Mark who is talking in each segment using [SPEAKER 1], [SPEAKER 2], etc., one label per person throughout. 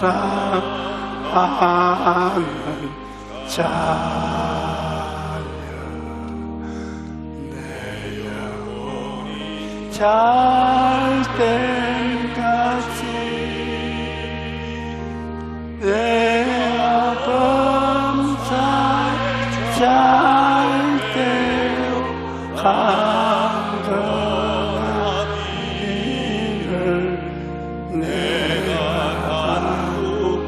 [SPEAKER 1] 사랑하는 자녀 내 영혼이 잘 때까지 내가 범사에 잘 때로 강건한 일을 내가 하노라.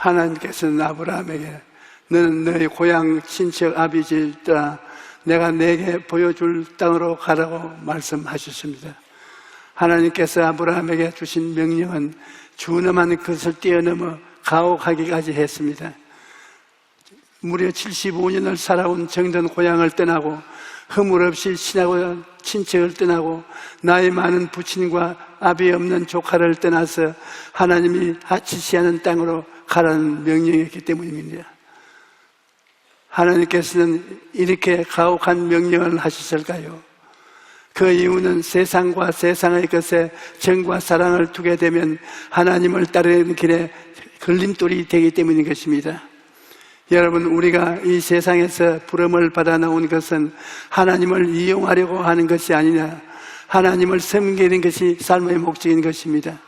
[SPEAKER 1] 하나님께서는 아브라함에게 너는 너희 고향 친척 아비지의 땅 내가 내게 보여줄 땅으로 가라고 말씀하셨습니다. 하나님께서 아브라함에게 주신 명령은 준엄한 것을 뛰어넘어 가혹하기까지 했습니다. 무려 75년을 살아온 정든 고향을 떠나고 허물 없이 친하고 친척을 떠나고 나이 많은 부친과 아비 없는 조카를 떠나서 하나님이 지시하는 땅으로 가라는 명령이었기 때문입니다. 하나님께서는 이렇게 가혹한 명령을 하셨을까요? 그 이유는 세상과 세상의 것에 정과 사랑을 두게 되면 하나님을 따르는 길에 걸림돌이 되기 때문인 것입니다. 여러분, 우리가 이 세상에서 부름을 받아 나온 것은 하나님을 이용하려고 하는 것이 아니냐, 하나님을 섬기는 것이 삶의 목적인 것입니다.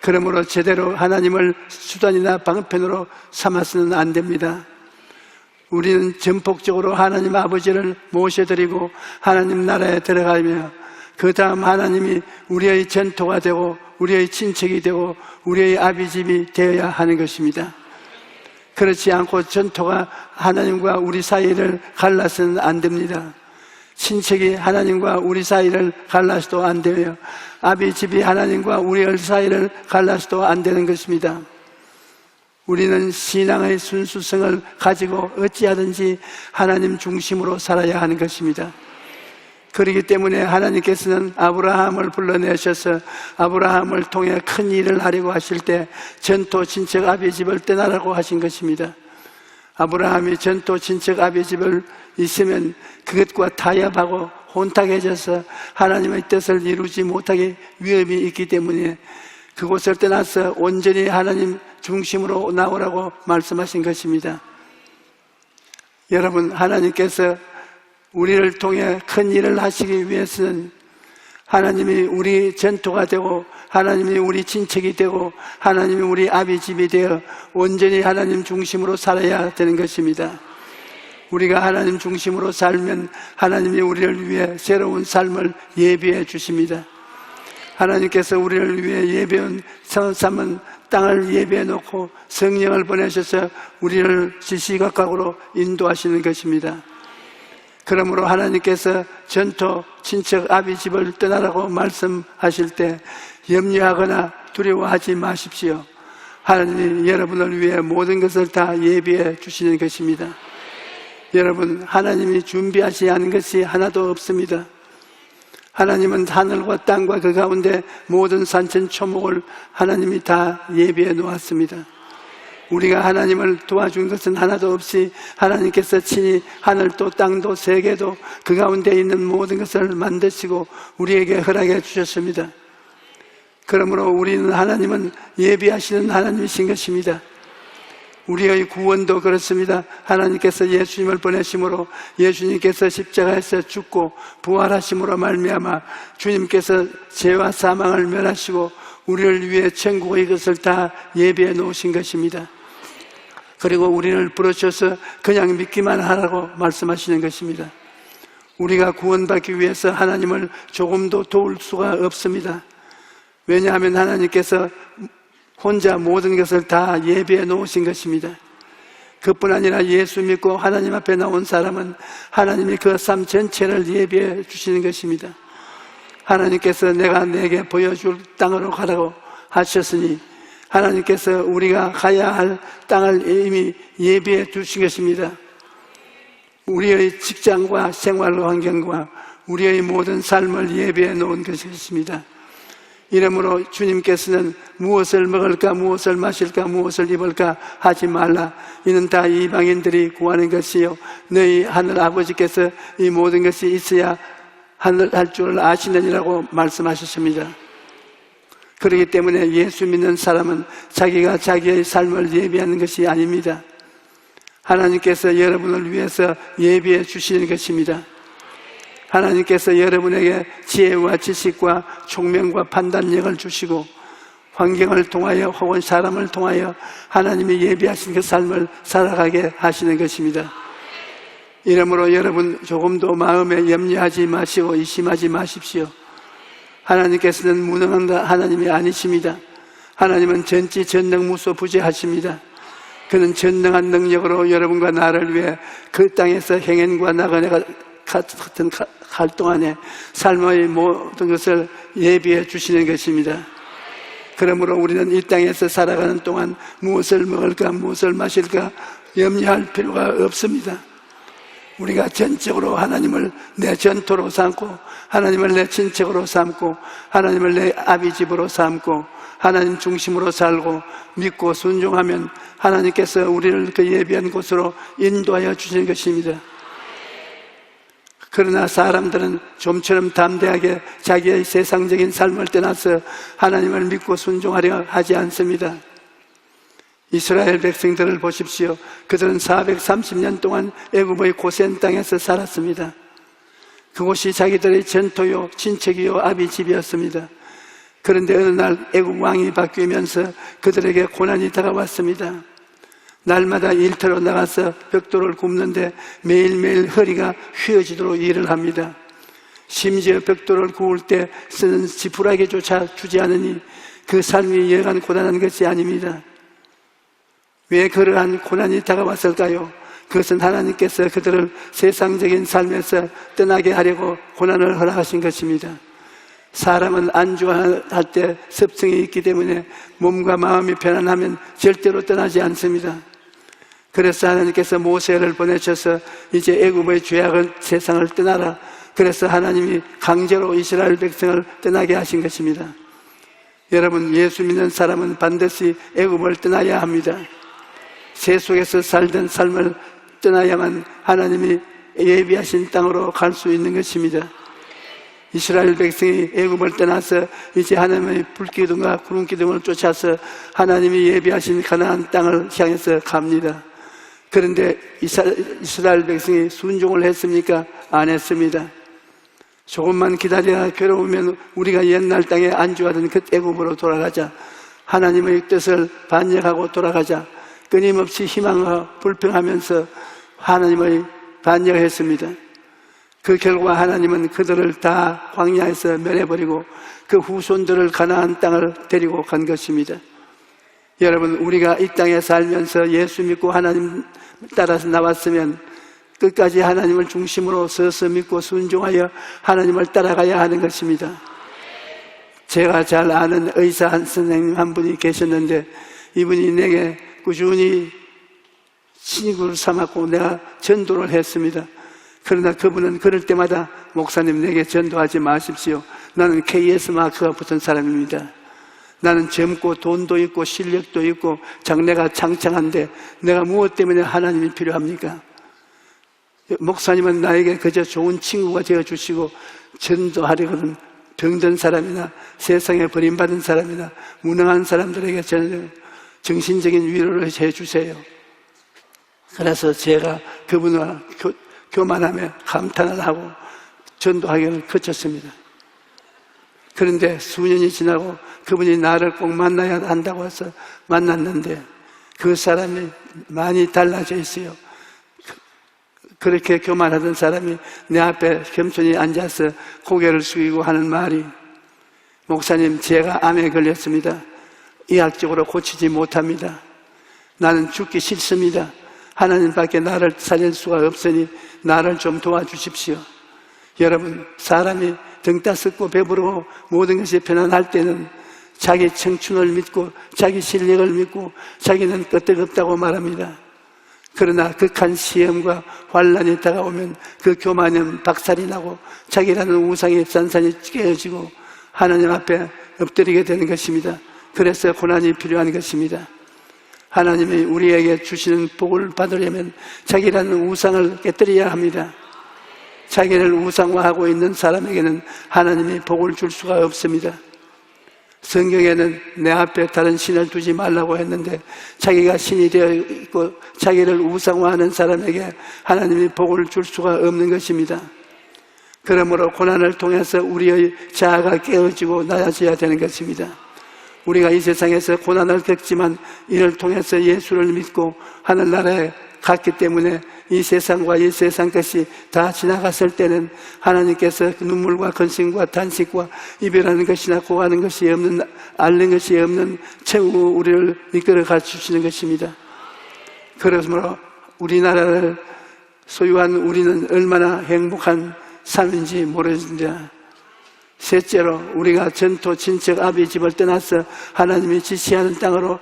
[SPEAKER 1] 그러므로 제대로 하나님을 수단이나 방편으로 삼아서는 안 됩니다. 우리는 전폭적으로 하나님 아버지를 모셔드리고 하나님 나라에 들어가며 그 다음 하나님이 우리의 전토가 되고 우리의 친척이 되고 우리의 아비집이 되어야 하는 것입니다. 그렇지 않고 전토가 하나님과 우리 사이를 갈라서는 안 됩니다. 친척이 하나님과 우리 사이를 갈라서도 안 되며 아비집이 하나님과 우리 사이를 갈라서도 안 되는 것입니다. 우리는 신앙의 순수성을 가지고 어찌하든지 하나님 중심으로 살아야 하는 것입니다. 그렇기 때문에 하나님께서는 아브라함을 불러내셔서 아브라함을 통해 큰 일을 하려고 하실 때 전토 친척 아비집을 떠나라고 하신 것입니다. 아브라함이 전토 친척 아비집을 있으면 그것과 타협하고 혼탁해져서 하나님의 뜻을 이루지 못하게 위험이 있기 때문에 그곳을 떠나서 온전히 하나님 중심으로 나오라고 말씀하신 것입니다. 여러분, 하나님께서 우리를 통해 큰 일을 하시기 위해서는 하나님이 우리 전토가 되고 하나님이 우리 친척이 되고 하나님이 우리 아비집이 되어 온전히 하나님 중심으로 살아야 되는 것입니다. 우리가 하나님 중심으로 살면 하나님이 우리를 위해 새로운 삶을 예비해 주십니다. 하나님께서 우리를 위해 예배한 삼은 땅을 예배해 놓고 성령을 보내셔서 우리를 시시각각으로 인도하시는 것입니다. 그러므로 하나님께서 전토 친척 아비집을 떠나라고 말씀하실 때 염려하거나 두려워하지 마십시오. 하나님이 여러분을 위해 모든 것을 다 예비해 주시는 것입니다. 여러분, 하나님이 준비하지 않은 것이 하나도 없습니다. 하나님은 하늘과 땅과 그 가운데 모든 산천 초목을 하나님이 다 예비해 놓았습니다. 우리가 하나님을 도와준 것은 하나도 없이 하나님께서 친히 하늘도 땅도 세계도 그 가운데 있는 모든 것을 만드시고 우리에게 허락해 주셨습니다. 그러므로 우리는 하나님은 예비하시는 하나님이신 것입니다. 우리의 구원도 그렇습니다. 하나님께서 예수님을 보내심으로 예수님께서 십자가에서 죽고 부활하심으로 말미암아 주님께서 죄와 사망을 멸하시고 우리를 위해 천국의 것을 다 예비해 놓으신 것입니다. 그리고 우리를 부르셔서 그냥 믿기만 하라고 말씀하시는 것입니다. 우리가 구원받기 위해서 하나님을 조금도 도울 수가 없습니다. 왜냐하면 하나님께서 혼자 모든 것을 다 예비해 놓으신 것입니다. 그뿐 아니라 예수 믿고 하나님 앞에 나온 사람은 하나님이 그 삶 전체를 예비해 주시는 것입니다. 하나님께서 내가 내게 보여줄 땅으로 가라고 하셨으니 하나님께서 우리가 가야 할 땅을 이미 예비해 주신 것입니다. 우리의 직장과 생활 환경과 우리의 모든 삶을 예비해 놓은 것입니다. 이러므로 주님께서는 무엇을 먹을까, 무엇을 마실까, 무엇을 입을까 하지 말라. 이는 다 이방인들이 구하는 것이요 너희 하늘 아버지께서 이 모든 것이 있어야 할 줄을 아시느니라고 말씀하셨습니다. 그렇기 때문에 예수 믿는 사람은 자기가 자기의 삶을 예비하는 것이 아닙니다. 하나님께서 여러분을 위해서 예비해 주시는 것입니다. 하나님께서 여러분에게 지혜와 지식과 총명과 판단력을 주시고 환경을 통하여 혹은 사람을 통하여 하나님이 예비하신 그 삶을 살아가게 하시는 것입니다. 이러므로 여러분 조금도 마음에 염려하지 마시고 의심하지 마십시오. 하나님께서는 무능한 하나님이 아니십니다. 하나님은 전지전능무소부재하십니다. 그는 전능한 능력으로 여러분과 나를 위해 그 땅에서 행행과 나그네가 같은 활동 안에 삶의 모든 것을 예비해 주시는 것입니다. 그러므로 우리는 이 땅에서 살아가는 동안 무엇을 먹을까, 무엇을 마실까 염려할 필요가 없습니다. 우리가 전적으로 하나님을 내 전토로 삼고 하나님을 내 친척으로 삼고 하나님을 내 아비집으로 삼고 하나님 중심으로 살고 믿고 순종하면 하나님께서 우리를 그 예비한 곳으로 인도하여 주시는 것입니다. 그러나 사람들은 좀처럼 담대하게 자기의 세상적인 삶을 떠나서 하나님을 믿고 순종하려 하지 않습니다. 이스라엘 백성들을 보십시오. 그들은 430년 동안 애굽의 고센 땅에서 살았습니다. 그곳이 자기들의 전토요 친척이요 아비집이었습니다. 그런데 어느 날 애굽 왕이 바뀌면서 그들에게 고난이 다가왔습니다. 날마다 일터로 나가서 벽돌을 굽는데 매일매일 허리가 휘어지도록 일을 합니다. 심지어 벽돌을 구울 때 쓰는 지푸라기조차 주지 않으니 그 삶이 여간 고단한 것이 아닙니다. 왜 그러한 고난이 다가왔을까요? 그것은 하나님께서 그들을 세상적인 삶에서 떠나게 하려고 고난을 허락하신 것입니다. 사람은 안주할 때 습성이 있기 때문에 몸과 마음이 편안하면 절대로 떠나지 않습니다. 그래서 하나님께서 모세를 보내셔서 이제 애굽의 죄악을 세상을 떠나라. 그래서 하나님이 강제로 이스라엘 백성을 떠나게 하신 것입니다. 여러분, 예수 믿는 사람은 반드시 애굽을 떠나야 합니다. 세 속에서 살던 삶을 떠나야만 하나님이 예비하신 땅으로 갈 수 있는 것입니다. 이스라엘 백성이 애굽을 떠나서 이제 하나님의 불기둥과 구름기둥을 쫓아서 하나님이 예비하신 가나안 땅을 향해서 갑니다. 그런데 이스라엘 백성이 순종을 했습니까? 안 했습니다. 조금만 기다려 괴로우면 우리가 옛날 땅에 안주하던 그 애굽으로 돌아가자. 하나님의 뜻을 반역하고 돌아가자. 끊임없이 희망과 불평하면서 하나님의 반역했습니다. 그 결과 하나님은 그들을 다 광야에서 멸해버리고 그 후손들을 가나안 땅을 데리고 간 것입니다. 여러분, 우리가 이 땅에 살면서 예수 믿고 하나님 따라서 나왔으면 끝까지 하나님을 중심으로 서서 믿고 순종하여 하나님을 따라가야 하는 것입니다. 제가 잘 아는 의사 한 선생님 한 분이 계셨는데 이분이 내게 꾸준히 친구를 삼았고 내가 전도를 했습니다. 그러나 그분은 그럴 때마다 목사님 내게 전도하지 마십시오. 나는 KS 마크가 붙은 사람입니다. 나는 젊고 돈도 있고 실력도 있고 장래가 창창한데 내가 무엇 때문에 하나님이 필요합니까? 목사님은 나에게 그저 좋은 친구가 되어주시고 전도하려거든 병든 사람이나 세상에 버림받은 사람이나 무능한 사람들에게 정신적인 위로를 해주세요. 그래서 제가 그분과 교만하며 감탄을 하고 전도하기를 그쳤습니다. 그런데 수년이 지나고 그분이 나를 꼭 만나야 한다고 해서 만났는데 그 사람이 많이 달라져 있어요. 그렇게 교만하던 사람이 내 앞에 겸손히 앉아서 고개를 숙이고 하는 말이 목사님, 제가 암에 걸렸습니다. 의학적으로 고치지 못합니다. 나는 죽기 싫습니다. 하나님밖에 나를 살릴 수가 없으니 나를 좀 도와주십시오. 여러분, 사람이 등 따숩고 배부르고 모든 것이 편안할 때는 자기 청춘을 믿고 자기 실력을 믿고 자기는 끄떡없다고 말합니다. 그러나 극한 시험과 환란이 다가오면 그 교만은 박살이 나고 자기라는 우상의 산산이 깨어지고 하나님 앞에 엎드리게 되는 것입니다. 그래서 고난이 필요한 것입니다. 하나님이 우리에게 주시는 복을 받으려면 자기라는 우상을 깨뜨려야 합니다. 자기를 우상화하고 있는 사람에게는 하나님이 복을 줄 수가 없습니다. 성경에는 내 앞에 다른 신을 두지 말라고 했는데 자기가 신이 되어 있고 자기를 우상화하는 사람에게 하나님이 복을 줄 수가 없는 것입니다. 그러므로 고난을 통해서 우리의 자아가 깨어지고 낮아져야 되는 것입니다. 우리가 이 세상에서 고난을 겪지만 이를 통해서 예수를 믿고 하늘나라에 갔기 때문에 이 세상과 이 세상 것이 다 지나갔을 때는 하나님께서 눈물과 근심과 탄식과 이별하는 것이나 고하는 것이 없는, 앓는 것이 없는 최후 우리를 이끌어 가주시는 것입니다. 그러므로 우리나라를 소유한 우리는 얼마나 행복한 삶인지 모릅니다. 셋째로 우리가 전토 친척 아비 집을 떠나서 하나님이 지시하는 땅으로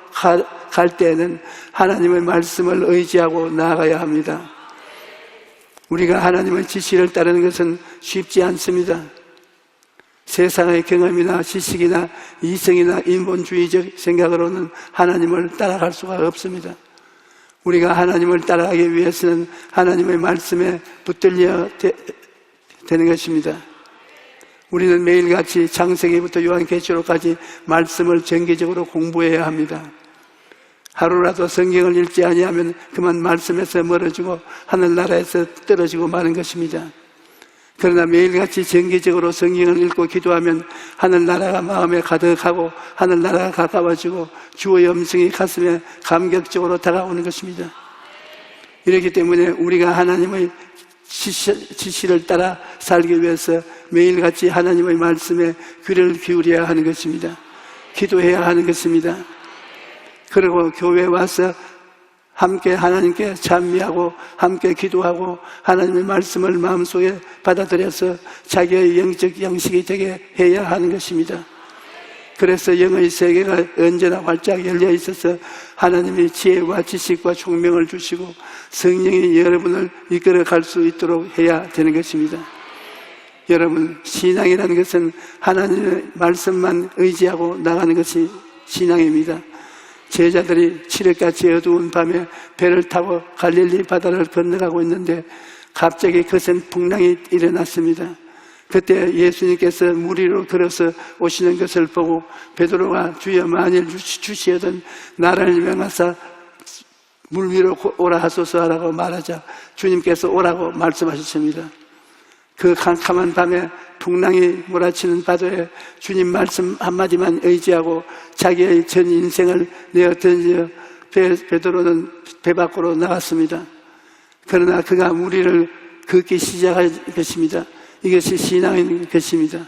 [SPEAKER 1] 갈 때에는 하나님의 말씀을 의지하고 나아가야 합니다. 우리가 하나님의 지시를 따르는 것은 쉽지 않습니다. 세상의 경험이나 지식이나 이성이나 인본주의적 생각으로는 하나님을 따라갈 수가 없습니다. 우리가 하나님을 따라가기 위해서는 하나님의 말씀에 붙들려야 되는 것입니다. 우리는 매일같이 창세기부터 요한계시록까지 말씀을 정기적으로 공부해야 합니다. 하루라도 성경을 읽지 아니하면 그만 말씀에서 멀어지고 하늘나라에서 떨어지고 마는 것입니다. 그러나 매일같이 정기적으로 성경을 읽고 기도하면 하늘나라가 마음에 가득하고 하늘나라가 가까워지고 주의 음성이 가슴에 감격적으로 다가오는 것입니다. 이렇기 때문에 우리가 하나님의 지시를 따라 살기 위해서 매일같이 하나님의 말씀에 귀를 기울여야 하는 것입니다. 기도해야 하는 것입니다. 그리고 교회에 와서 함께 하나님께 찬미하고 함께 기도하고 하나님의 말씀을 마음속에 받아들여서 자기의 영적 양식이 되게 해야 하는 것입니다. 그래서 영의 세계가 언제나 활짝 열려 있어서 하나님이 지혜와 지식과 총명을 주시고 성령이 여러분을 이끌어 갈 수 있도록 해야 되는 것입니다. 여러분, 신앙이라는 것은 하나님의 말씀만 의지하고 나가는 것이 신앙입니다. 제자들이 칠흑같이 어두운 밤에 배를 타고 갈릴리 바다를 건너가고 있는데 갑자기 거센 풍랑이 일어났습니다. 그때 예수님께서 물 위로 걸어서 오시는 것을 보고 베드로가 주여 만일 주시어든 나를 명하사 물 위로 오라 하소서 하라고 말하자 주님께서 오라고 말씀하셨습니다. 그 캄캄한 밤에 풍랑이 몰아치는 바다에 주님 말씀 한마디만 의지하고 자기의 전 인생을 내어 던져 베드로는 배 밖으로 나갔습니다. 그러나 그가 물 위를 걷기 시작할 것입니다. 이것이 신앙인 것입니다.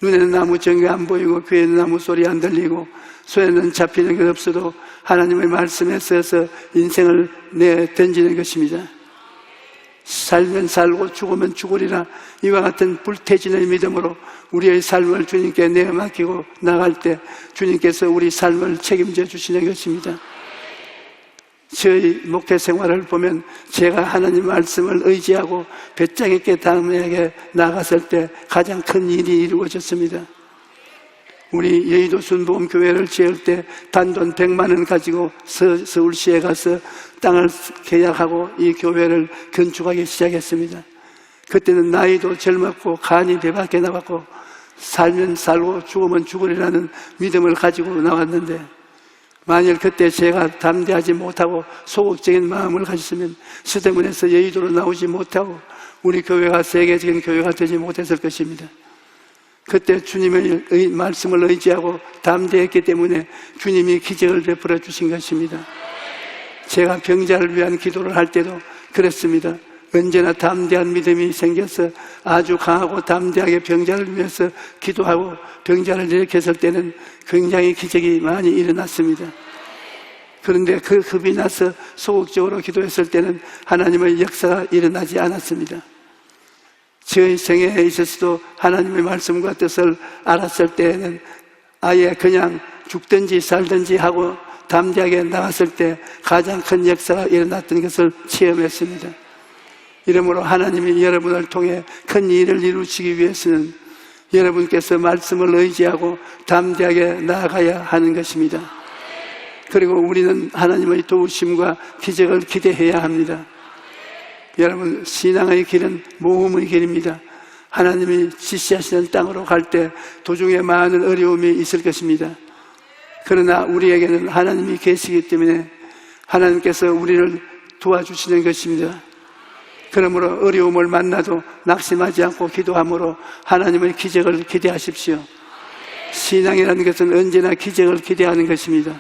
[SPEAKER 1] 눈에는 아무 증거 안 보이고 귀에는 아무 소리 안 들리고 손에는 잡히는 것 없어도 하나님의 말씀에 써서 인생을 내 던지는 것입니다. 살면 살고 죽으면 죽으리라. 이와 같은 불태진의 믿음으로 우리의 삶을 주님께 내어 맡기고 나갈 때 주님께서 우리 삶을 책임져 주시는 것입니다. 저희 목회 생활을 보면 제가 하나님 말씀을 의지하고 배짱 있게 다음에게 나갔을 때 가장 큰 일이 이루어졌습니다. 우리 여의도 순복음교회를 지을 때 단돈 100만 원 가지고 서울시에 가서 땅을 계약하고 이 교회를 건축하기 시작했습니다. 그때는 나이도 젊었고 간이 배밖에 나왔고 살면 살고 죽으면 죽으리라는 믿음을 가지고 나왔는데 만일 그때 제가 담대하지 못하고 소극적인 마음을 가졌으면 서대문에서 여의도로 나오지 못하고 우리 교회가 세계적인 교회가 되지 못했을 것입니다. 그때 주님의 말씀을 의지하고 담대했기 때문에 주님이 기적을 베풀어 주신 것입니다. 제가 병자를 위한 기도를 할 때도 그랬습니다. 언제나 담대한 믿음이 생겨서 아주 강하고 담대하게 병자를 위해서 기도하고 병자를 일으켰을 때는 굉장히 기적이 많이 일어났습니다. 그런데 그 겁이 나서 소극적으로 기도했을 때는 하나님의 역사가 일어나지 않았습니다. 저의 생애에 있어서도 하나님의 말씀과 뜻을 알았을 때에는 아예 그냥 죽든지 살든지 하고 담대하게 나갔을 때 가장 큰 역사가 일어났던 것을 체험했습니다. 이러므로 하나님이 여러분을 통해 큰 일을 이루시기 위해서는 여러분께서 말씀을 의지하고 담대하게 나아가야 하는 것입니다. 그리고 우리는 하나님의 도우심과 기적을 기대해야 합니다. 여러분, 신앙의 길은 모험의 길입니다. 하나님이 지시하시는 땅으로 갈 때 도중에 많은 어려움이 있을 것입니다. 그러나 우리에게는 하나님이 계시기 때문에 하나님께서 우리를 도와주시는 것입니다. 그러므로 어려움을 만나도 낙심하지 않고 기도함으로 하나님의 기적을 기대하십시오. 신앙이라는 것은 언제나 기적을 기대하는 것입니다.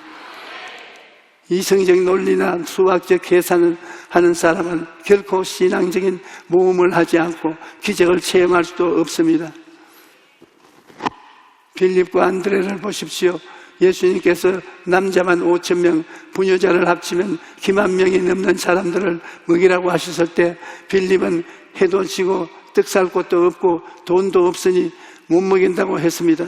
[SPEAKER 1] 이성적 논리나 수학적 계산을 하는 사람은 결코 신앙적인 모험을 하지 않고 기적을 체험할 수도 없습니다. 빌립과 안드레를 보십시오. 예수님께서 남자만 5,000명, 부녀자를 합치면 기만 명이 넘는 사람들을 먹이라고 하셨을 때 빌립은 해도 지고 떡 살 곳도 없고 돈도 없으니 못 먹인다고 했습니다.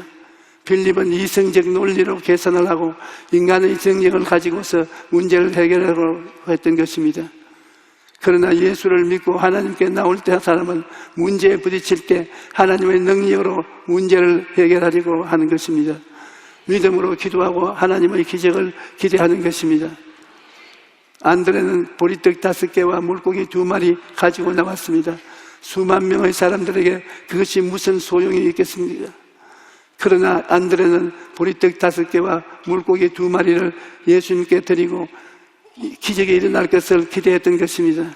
[SPEAKER 1] 빌립은 이성적 논리로 계산을 하고 인간의 정력을 가지고서 문제를 해결하려고 했던 것입니다. 그러나 예수를 믿고 하나님께 나올 때 사람은 문제에 부딪힐 때 하나님의 능력으로 문제를 해결하려고 하는 것입니다. 믿음으로 기도하고 하나님의 기적을 기대하는 것입니다. 안드레는 보리떡 5개와 물고기 2마리 가지고 나왔습니다. 수만 명의 사람들에게 그것이 무슨 소용이 있겠습니까? 그러나 안드레는 보리떡 5개와 물고기 2마리를 예수님께 드리고 기적이 일어날 것을 기대했던 것입니다.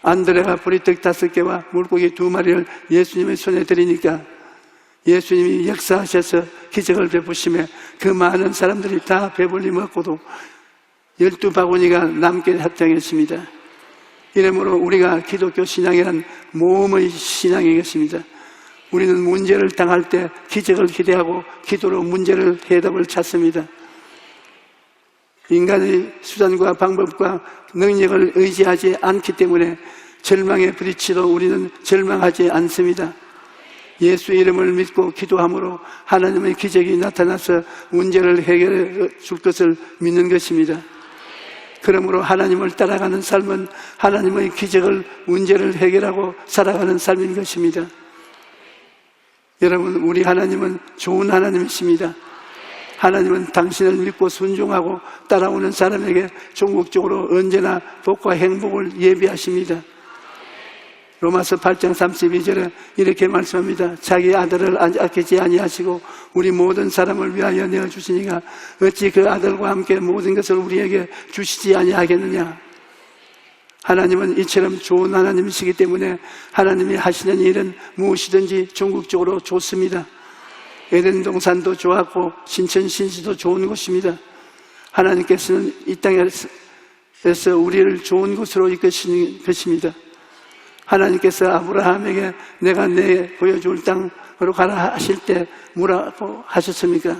[SPEAKER 1] 안드레가 보리떡 5개와 물고기 2마리를 예수님의 손에 드리니까 예수님이 역사하셔서 기적을 베푸시며 그 많은 사람들이 다 배불리 먹고도 12바구니가 남게 합당했습니다. 이러므로 우리가 기독교 신앙이란 모험의 신앙이겠습니다. 우리는 문제를 당할 때 기적을 기대하고 기도로 문제를 해답을 찾습니다. 인간의 수단과 방법과 능력을 의지하지 않기 때문에 절망에 부딪혀도 우리는 절망하지 않습니다. 예수 이름을 믿고 기도함으로 하나님의 기적이 나타나서 문제를 해결해 줄 것을 믿는 것입니다. 그러므로 하나님을 따라가는 삶은 하나님의 기적을 문제를 해결하고 살아가는 삶인 것입니다. 여러분, 우리 하나님은 좋은 하나님이십니다. 하나님은 당신을 믿고 순종하고 따라오는 사람에게 종국적으로 언제나 복과 행복을 예비하십니다. 로마서 8장 32절에 이렇게 말씀합니다. 자기 아들을 아끼지 아니하시고 우리 모든 사람을 위하여 내어주시니가 어찌 그 아들과 함께 모든 것을 우리에게 주시지 아니하겠느냐. 하나님은 이처럼 좋은 하나님이시기 때문에 하나님이 하시는 일은 무엇이든지 종국적으로 좋습니다. 에덴 동산도 좋았고 신천신시도 좋은 곳입니다. 하나님께서는 이 땅에서 우리를 좋은 곳으로 이끄시는 것입니다. 하나님께서 아브라함에게 내가 내 보여줄 땅으로 가라 하실 때 뭐라고 하셨습니까?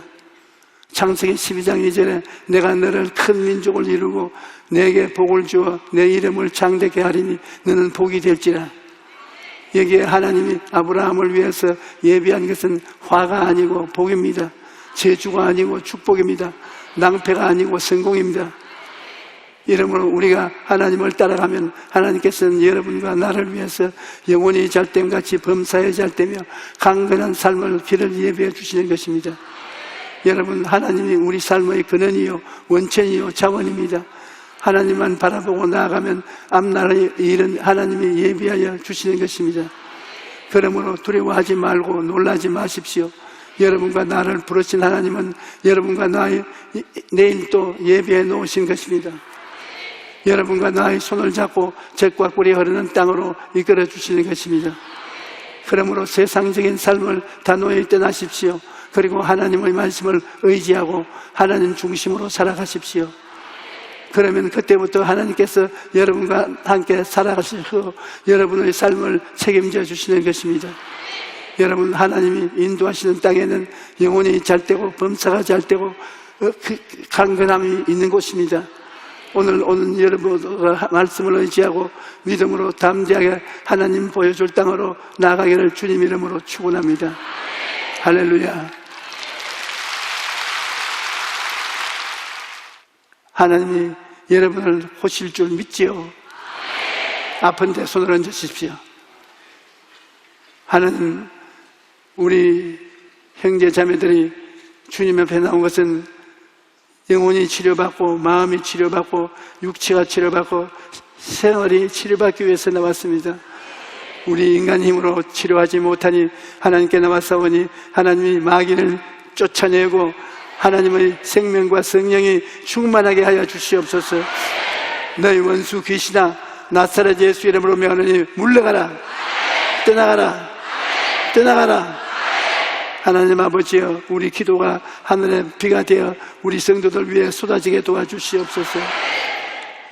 [SPEAKER 1] 창세기 12장 2절에 내가 너를 큰 민족을 이루고 내게 복을 주어 내 이름을 장대케 하리니 너는 복이 될지라. 여기에 하나님이 아브라함을 위해서 예비한 것은 화가 아니고 복입니다. 재주가 아니고 축복입니다. 낭패가 아니고 성공입니다. 이러므로 우리가 하나님을 따라가면 하나님께서는 여러분과 나를 위해서 영원히 잘됨같이 범사에 잘되며 강건한 삶을 길을 예비해 주시는 것입니다. 여러분, 하나님이 우리 삶의 근원이요 원천이요 자원입니다. 하나님만 바라보고 나아가면 앞날의 일은 하나님이 예비하여 주시는 것입니다. 그러므로 두려워하지 말고 놀라지 마십시오. 여러분과 나를 부르신 하나님은 여러분과 나의 내일도 예비해 놓으신 것입니다. 여러분과 나의 손을 잡고 젖과 꿀이 흐르는 땅으로 이끌어 주시는 것입니다. 그러므로 세상적인 삶을 단호히 떠나십시오. 그리고 하나님의 말씀을 의지하고 하나님 중심으로 살아가십시오. 그러면 그때부터 하나님께서 여러분과 함께 살아가시고 여러분의 삶을 책임져 주시는 것입니다. 여러분, 하나님이 인도하시는 땅에는 영혼이 잘되고 범사가 잘되고 강건함이 있는 곳입니다. 오늘 여러분과 말씀을 의지하고 믿음으로 담대하게 하나님 보여줄 땅으로 나아가기를 주님 이름으로 축원합니다. 할렐루야. 하나님이 여러분을 호실 줄 믿지요? 아픈데 손을 얹으십시오. 하나님, 우리 형제 자매들이 주님 앞에 나온 것은 영혼이 치료받고 마음이 치료받고 육체가 치료받고 생활이 치료받기 위해서 나왔습니다. 우리 인간 힘으로 치료하지 못하니 하나님께 나왔사오니 하나님이 마귀를 쫓아내고 하나님의 생명과 성령이 충만하게 하여 주시옵소서. 너희 원수 귀신아, 나사렛 예수 이름으로 명하노니 물러가라, 떠나가라, 떠나가라. 하나님 아버지여, 우리 기도가 하늘의 비가 되어 우리 성도들 위해 쏟아지게 도와주시옵소서.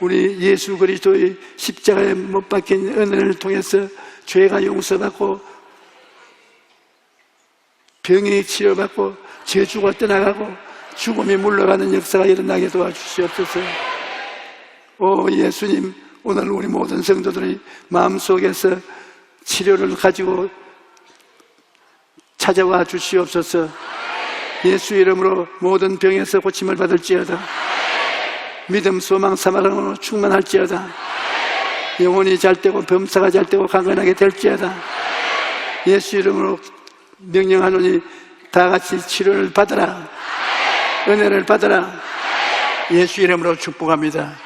[SPEAKER 1] 우리 예수 그리스도의 십자가에 못 박힌 은혜를 통해서 죄가 용서받고 병이 치료받고 저주가 떠나가고 죽음이 물러가는 역사가 일어나게 도와주시옵소서. 오 예수님, 오늘 우리 모든 성도들이 마음속에서 치료를 가지고 찾아와 주시옵소서. 예수 이름으로 모든 병에서 고침을 받을지어다. 믿음, 소망, 사랑으로 충만할지어다. 영혼이 잘되고 범사가 잘되고 강건하게 될지어다. 예수 이름으로 명령하노니 다 같이 치료를 받으라, 은혜를 받으라. 예수 이름으로 축복합니다.